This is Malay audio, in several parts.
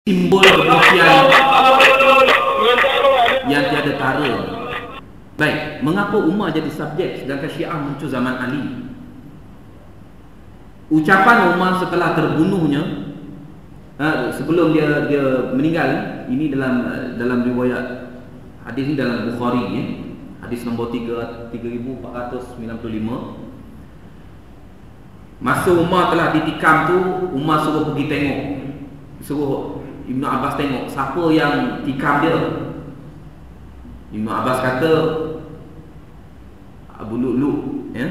simbol kebencian yang tiada tara. Baik, mengapa Umar jadi subjek sedangkan Syiah muncul zaman Ali? Ucapan Umar setelah terbunuhnya, sebelum dia meninggal, ini dalam riwayat hadis ini dalam Bukhari, hadis nombor 3495. Masa Umar telah ditikam tu, Umar suruh pergi tengok, suruh Ibnu Abbas tengok siapa yang tikam dia. Ibnu Abbas kata Abu Lu'lu', ya.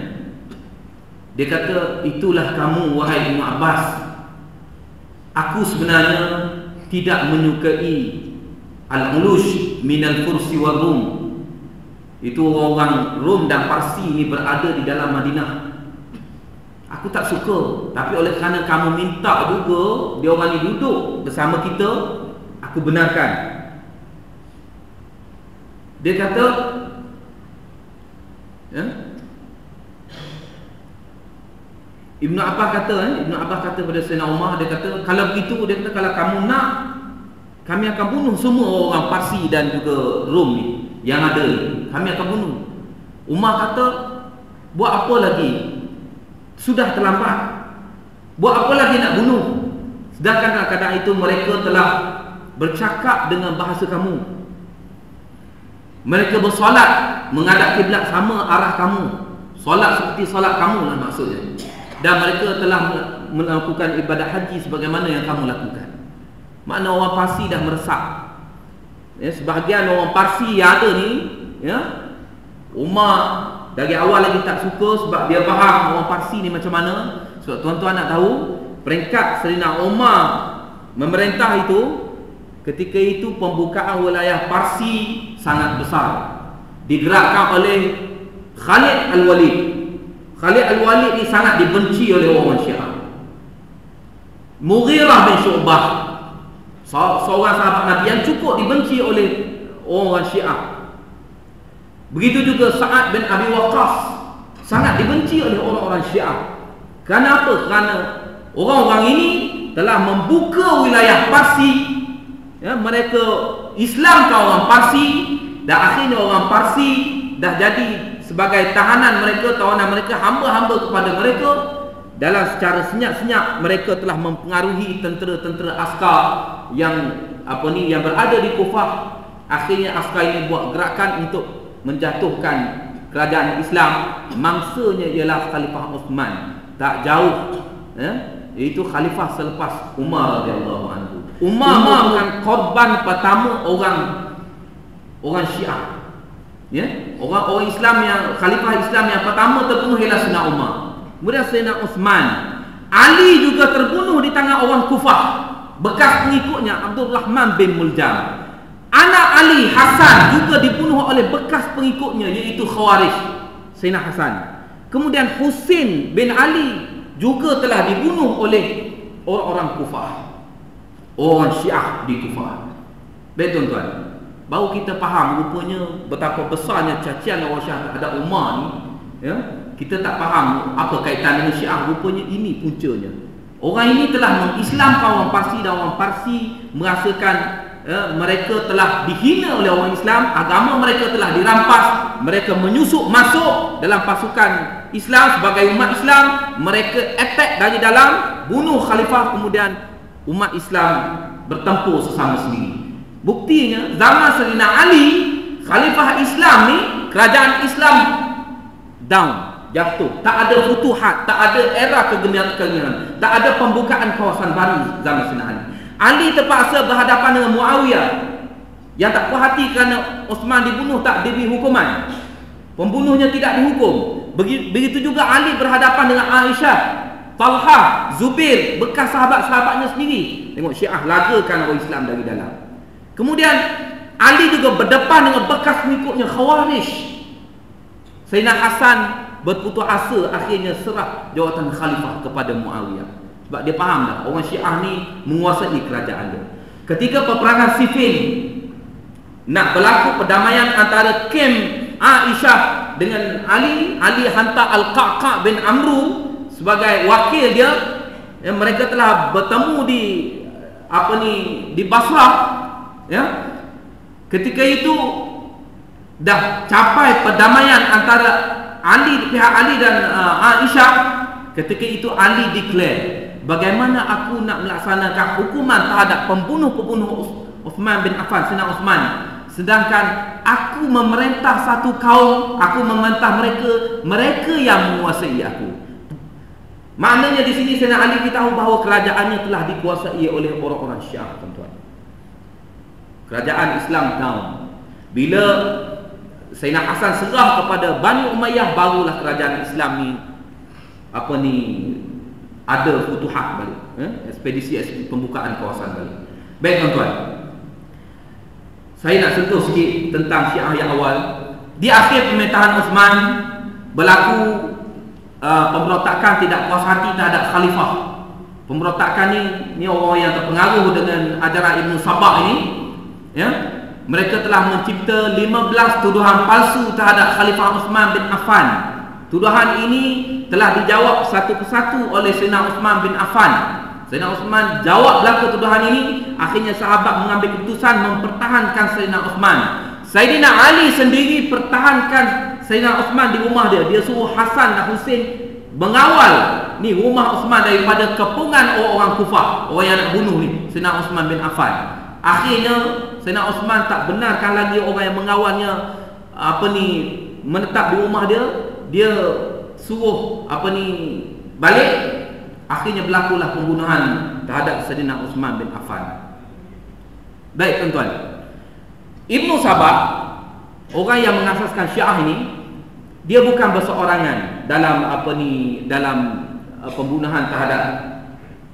Dia kata, itulah kamu wahai Ibnu Abbas. Aku sebenarnya tidak menyukai al-ulush minal fursi wal rum. Itu orang Rom dan Parsi ini berada di dalam Madinah. Aku tak suka, tapi oleh kerana kamu minta juga dia orang ni duduk bersama kita, aku benarkan. Dia kata, ya? Ibnu Abbas kata pada Sayyidina Umar, dia kata, kalau begitu, dia kata, kalau kamu nak, kami akan bunuh semua orang Parsi dan juga Rom ni yang ada ni. Kami akan bunuh. Umar kata, buat apa lagi? Sudah terlambat. Buat apa lagi nak bunuh? Sedangkan kadang-kadang itu mereka telah bercakap dengan bahasa kamu. Mereka bersolat menghadap kiblat sama arah kamu. Solat seperti solat kamu lah maksudnya. Dan mereka telah melakukan ibadah haji sebagaimana yang kamu lakukan. Makna orang Parsi dah meresap. Ya, sebahagian orang Parsi yang ada ni, ya, Umar dari awal lagi tak suka sebab dia faham orang Parsi ni macam mana. Sebab tuan-tuan nak tahu, peringkat Sayyidina Umar memerintah itu, ketika itu pembukaan wilayah Parsi sangat besar, digerakkan oleh Khalid Al-Walid. Khalid Al-Walid ni sangat dibenci oleh orang Syiah. Mughirah bin Syu'bah, seorang sahabat Nabi yang cukup dibenci oleh orang Syiah. Begitu juga Sa'ad bin Abi Waqqas sangat dibenci oleh orang-orang Syiah. Kenapa? Kerana orang-orang ini telah membuka wilayah Parsi, ya, mereka Islamkan orang Parsi, dan akhirnya orang Parsi dah jadi sebagai tahanan mereka, tawanan mereka, hamba-hamba kepada mereka. Dalam secara senyap-senyap mereka telah mempengaruhi tentera-tentera askar yang yang berada di Kufah. Akhirnya askar ini buat gerakan untuk menjatuhkan kerajaan Islam. Mangsanya ialah Khalifah Uthman, tak jauh, ya, iaitu khalifah selepas Umar radhiyallahu anhu. Umar bukan korban pertama orang Syiah, ya. Orang Islam yang khalifah Islam yang pertama terbunuh ialah Sayyidina Umar. Kemudian Sayyidina Uthman. Ali juga terbunuh di tangan orang Kufah, bekas pengikutnya Abdul Rahman bin Muljam. Anak Ali, Hasan, juga dibunuh oleh bekas pengikutnya, iaitu Khawarij, Sayyidina Hasan. Kemudian Husin bin Ali juga telah dibunuh oleh orang-orang Kufah, orang Syiah di Kufah. Baik tuan-tuan, baru kita faham rupanya betapa besarnya cacian orang Syiah terhadap Umar ni, ya. Kita tak faham apa kaitan dengan Syiah. Rupanya ini puncanya. Orang ini telah mengislamkan orang Parsi, dan orang Parsi merasakan mereka telah dihina oleh orang Islam, agama mereka telah dirampas. Mereka menyusup masuk dalam pasukan Islam sebagai umat Islam. Mereka attack dari dalam, bunuh khalifah, kemudian umat Islam bertempur sesama sendiri. Buktinya zaman Sayyidina Ali, khalifah Islam ni, kerajaan Islam down, jatuh. Tak ada futuhat, tak ada era kegemilangan, tak ada pembukaan kawasan baru zaman Sayyidina Ali. Ali terpaksa berhadapan dengan Muawiyah yang tak puas hati kerana Uthman dibunuh, tak diberi hukuman. Pembunuhnya tidak dihukum. Begitu juga Ali berhadapan dengan Aisyah, Talha, Zubair, bekas sahabat-sahabatnya sendiri. Tengok Syiah lagakan orang Islam dari dalam. Kemudian Ali juga berdepan dengan bekas pengikutnya Khawarij. Sayyidina Hasan berputus asa, akhirnya serah jawatan khalifah kepada Muawiyah. Sebab dia faham dah orang Syiah ni menguasai kerajaan dia. Ketika peperangan Siffin nak berlaku perdamaian antara kem Aisyah dengan Ali hantar Al-Qa'qa' bin Amru sebagai wakil dia. Mereka telah bertemu di di Basrah, ya. Ketika itu dah capai perdamaian antara pihak Ali dan Aisyah. Ketika itu Ali declare, bagaimana aku nak melaksanakan hukuman terhadap pembunuh Uthman bin Affan, Sayyidina Uthman, sedangkan aku memerintah satu kaum, aku memerintah mereka yang menguasai aku. Maknanya di sini Sayyidina Ali beritahu bahawa kerajaannya telah dikuasai oleh orang-orang Syiah, tuan-tuan. Kerajaan Islam down. Bila Sayyidina Hasan serah kepada Bani Umayyah, barulah kerajaan Islam ni ada futuhat balik, ekspedisi pembukaan kawasan balik. Baik tuan-tuan, saya nak sentuh sikit tentang Syiah yang awal. Di akhir pemerintahan Uthman berlaku pemberontakan tidak puas hati terhadap khalifah. Pemberontakan ni orang yang terpengaruh dengan ajaran Ibn Sabah ini, ya. Mereka telah mencipta 15 tuduhan palsu terhadap Khalifah Uthman bin Affan. Tuduhan ini telah dijawab satu persatu oleh Sayyidina Uthman bin Affan. Sayyidina Uthman jawab belaka tuduhan ini. Akhirnya sahabat mengambil keputusan mempertahankan Sayyidina Uthman. Sayyidina Ali sendiri pertahankan Sayyidina Uthman di rumah dia. Dia suruh Hasan dan Hussein mengawal ni rumah Uthman daripada kepungan orang-orang Kufah, orang yang nak bunuh ni Sayyidina Uthman bin Affan. Akhirnya Sayyidina Uthman tak benarkan lagi orang yang mengawalnya menetap di rumah dia. Dia suruh balik. Akhirnya berlakulah pembunuhan terhadap Sayyidina Uthman bin Affan. Baik tuan-tuan, Ibn Sabah, orang yang mengasaskan Syiah ini, dia bukan berseorangan dalam pembunuhan terhadap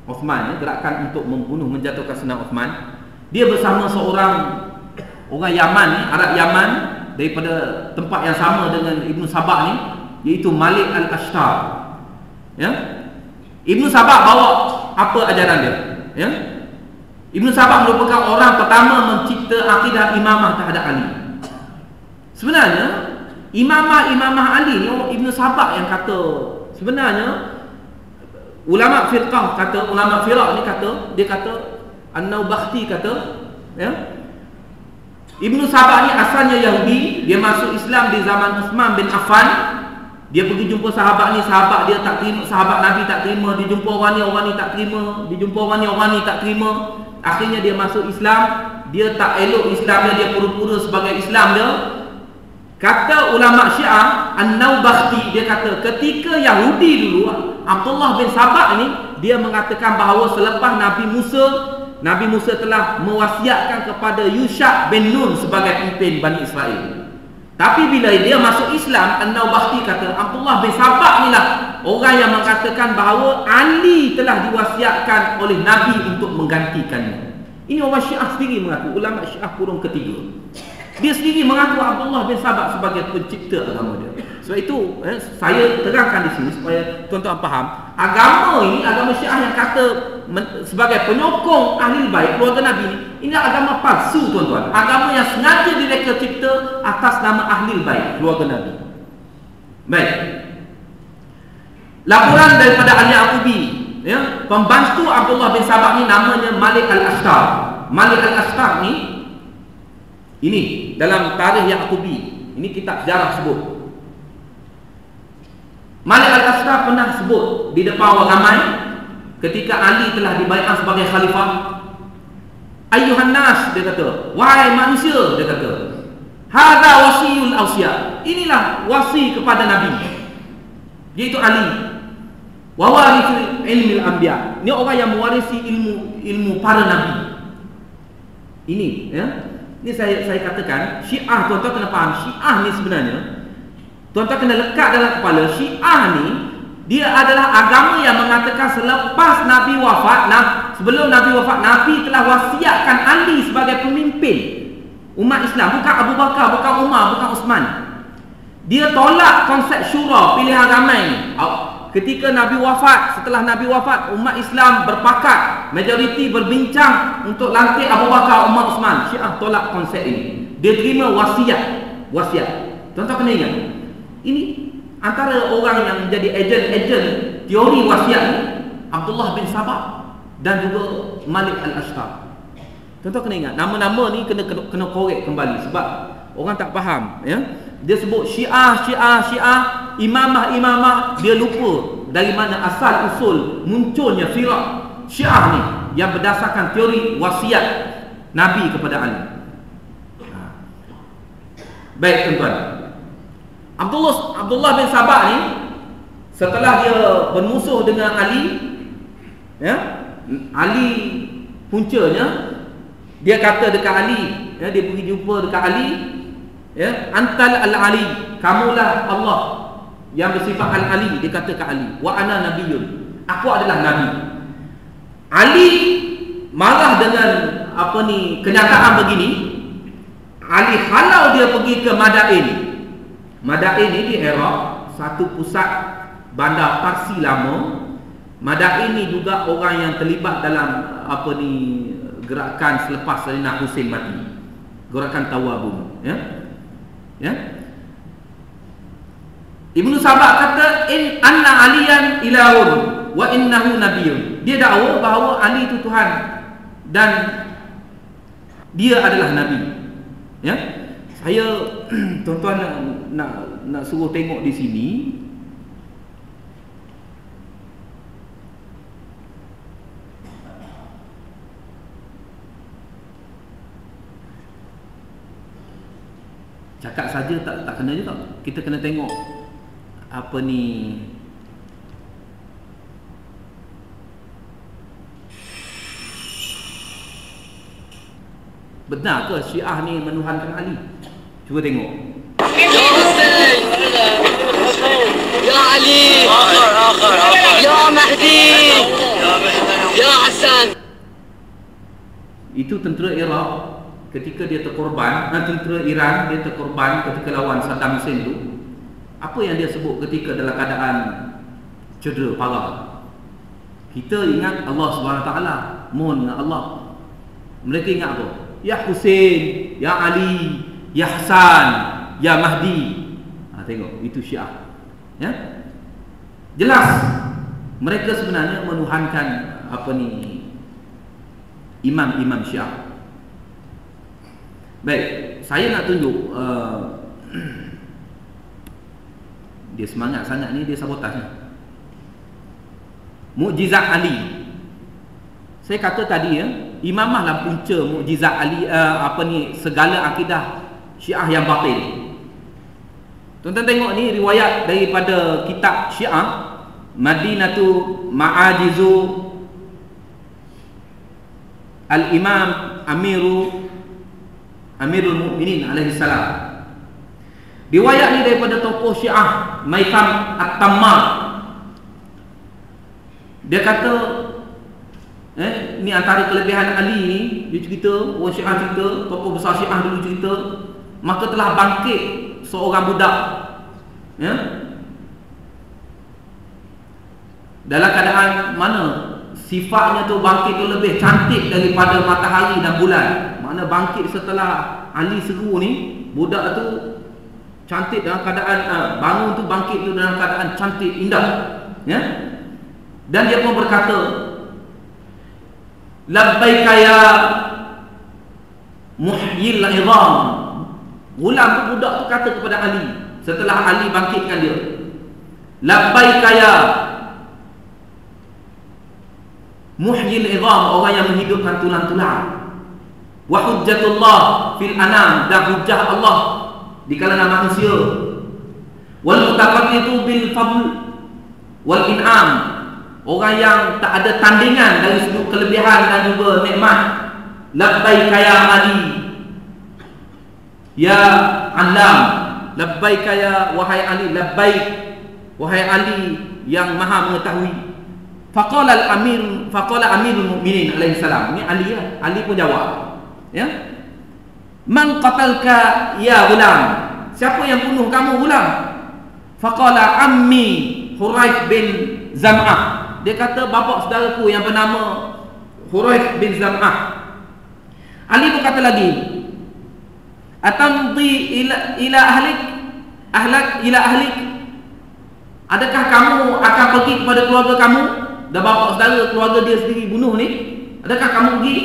Uthman, gerakan untuk membunuh, menjatuhkan Sayyidina Uthman. Dia bersama seorang orang Yaman, Arab Yaman, daripada tempat yang sama dengan Ibn Sabah ni, iaitu Malik Al-Ashtar. Ya? Ibn Sabah bawa apa ajaran dia? Ya? Ibn Sabah merupakan orang pertama mencipta akidah imamah terhadap Ali. Sebenarnya imamah Ali ni Ibn Sabah yang kata. Sebenarnya ulama firqah kata, ulama firaq ni kata, dia kata An-Naubakhti kata, ya, Ibn Sabah ni asalnya Yahudi. Dia masuk Islam di zaman Uthman bin Affan. Dia pergi jumpa sahabat ni, sahabat dia tak terima, sahabat Nabi tak terima. Dia jumpa orang ni tak terima. Dia jumpa orang ni tak terima. Akhirnya dia masuk Islam. Dia tak elok Islamnya, dia pura-pura sebagai Islam dia. Kata ulama Syiah An-Naubakhti, dia kata ketika Yahudi dulu, Abdullah bin Sabah ni, dia mengatakan bahawa selepas Nabi Musa telah mewasiatkan kepada Yusha bin Nun sebagai pemimpin Bani Israel. Tapi bila dia masuk Islam, An-Naubakhti kata Abdullah bin Sabah inilah orang yang mengatakan bahawa Ali telah diwasiatkan oleh Nabi untuk menggantikannya. Ini orang Syiah sendiri mengaku, ulama Syiah kurung ketiga. Dia sendiri mengaku Abdullah bin Sabah sebagai pencipta agama dia. Sebab itu saya terangkan di sini supaya tuan-tuan faham, agama ini, agama Syiah yang kata sebagai penyokong ahli bait keluarga Nabi ini agama palsu tuan-tuan. Agama yang sengaja direka cipta atas nama ahli bait keluarga Nabi. Baik. Laporan daripada Al-Yaqubi, ya, pembantu Abdullah bin Sabah ni namanya Malik Al-Ashtar. Malik Al-Ashtar ni, ini dalam tarikh Yaqubi, ini kitab sejarah sebut, Malik Al-Ashtar pernah sebut di depan orang ramai ketika Ali telah dibaiat sebagai khalifah. Ayyuhan nas, dia kata, wahai manusia, dia kata, hadza wasiyul awsiya, inilah wasi kepada Nabi, iaitu Ali. Wa warithu ilmil anbiya, ini orang yang mewarisi ilmu para nabi. Ini, ya. Ini saya katakan, Syiah, tuan-tuan kena faham, Syiah ni sebenarnya, tuan-tuan kena lekat dalam kepala, Syiah ni, dia adalah agama yang mengatakan selepas Nabi wafat, sebelum Nabi wafat, Nabi telah wasiatkan Ali sebagai pemimpin umat Islam, bukan Abu Bakar, bukan Umar, bukan Uthman. Dia tolak konsep syura, pilihan ramai ni. Ketika Nabi wafat, setelah Nabi wafat, umat Islam berpakat, majoriti berbincang untuk lantik Abu Bakar, Umar, Uthman. Syiah tolak konsep ini. Dia terima wasiat. Tuan-tuan kena ingat, ini antara orang yang menjadi ejen teori wasiat ni, Abdullah bin Sabah. dan juga Malik al-Ashtar. Tuan-tuan kena ingat, nama-nama ni kena korek kembali sebab orang tak faham, ya. Dia sebut Syiah, imamah, dia lupa dari mana asal usul munculnya firaq Syiah ni yang berdasarkan teori wasiat Nabi kepada Ali. Baik tuan-tuan, Abdullah bin Sabah ni setelah dia bermusuh dengan Ali, ya, Ali puncanya dia kata dekat Ali, ya, dia pergi jumpa dekat Ali, ya, antal al-ali, kamulah Allah yang bersifat al-ali. Dia kata ke Ali, wa ana nabiyyun, aku adalah nabi. Ali marah dengan kenyataan begini. Ali halau dia pergi ke Madain. Madain ni di Iraq, satu pusat bandar Parsi lama. Madain ni juga orang yang terlibat dalam gerakan selepas Sayyidina Husain mati, gerakan Tawabun, ya. Ya. Ibnu Sabah kata in anna aliyan ilahun wa innahu nabiyyun. Dia dakwa bahawa Ali itu Tuhan dan dia adalah nabi. Ya. Saya tuan-tuan nak suruh tengok di sini. Cakap saja tak kena juga. Kita kena tengok benar ke Syiah ni menuhankan Ali? Cuba tengok. Ya Hussein, Ya Ali, Ya Mahdi, Ya Hassan. Itu tentera Iraq ketika dia terkorban, tentera Iran dia terkorban ketika lawan Saddam Hussein tu. Apa yang dia sebut ketika dalam keadaan cedera parah? Kita ingat Allah SWT, mohon Allah. Mereka ingat apa? Ya Hussein, Ya Ali, Ya Hassan, Ya Mahdi. Tengok, itu Syiah. Ya? Jelas mereka sebenarnya menuhankan imam-imam Syiah. Baik, saya nak tunjuk dia semangat sangat ni, dia sabotaj ni. Mukjizat Ali. Saya kata tadi, ya, imamah lah punca mukjizat Ali, segala akidah Syiah yang batil. Tuan-tuan tengok ni riwayat daripada kitab Syiah Madinatu Ma'ajizu Al-Imam Amirul Mukminin alaihi salam. Riwayat ni daripada tokoh Syiah Maitham At-Tammar. Dia kata ni antara kelebihan Ali ni, dia cerita, orang Syiah cerita, tokoh besar Syiah dulu cerita, maka telah bangkit seorang budak, ya, dalam keadaan mana sifatnya tu bangkit tu lebih cantik daripada matahari dan bulan. Mana bangkit setelah Ali seru ni, budak tu cantik dalam keadaan bangun tu, bangkit tu dalam keadaan cantik indah, ya. Dan dia pun berkata, labbaika ya muhyil idham. Gulam tu, budak tu kata kepada Ali setelah Ali bangkitkan dia, labbaika ya muhyil idham, orang yang menghidupkan tulang-tulang. Wa hujjatullah fil anam, dan hujjah Allah di kalangan manusia. Wal mutaqaddidu bil fadl wal in'am, orang yang tak ada tandingan dari sudut kelebihan dan juga nikmat. Labbaika ya Ali, ya Alam, labbaika ya wahai Ali, labbaik wahai Ali yang maha mengetahui. Faqala Amirul Mukminin alaihi salam. Ini Ali, ya. Ali pun jawab, ya. Man qatalka ya gulam, siapa yang bunuh kamu gulam? Faqala ammi Huraith bin Zam'ah. Dia kata bapa saudaraku yang bernama Huraith bin Zam'ah. Ali berkata lagi, atamdi ila ahlik ila ahlik, adakah kamu akan pergi kepada keluarga kamu? Dan bapa saudara, keluarga dia sendiri bunuh. bunuh ni? Adakah kamu pergi?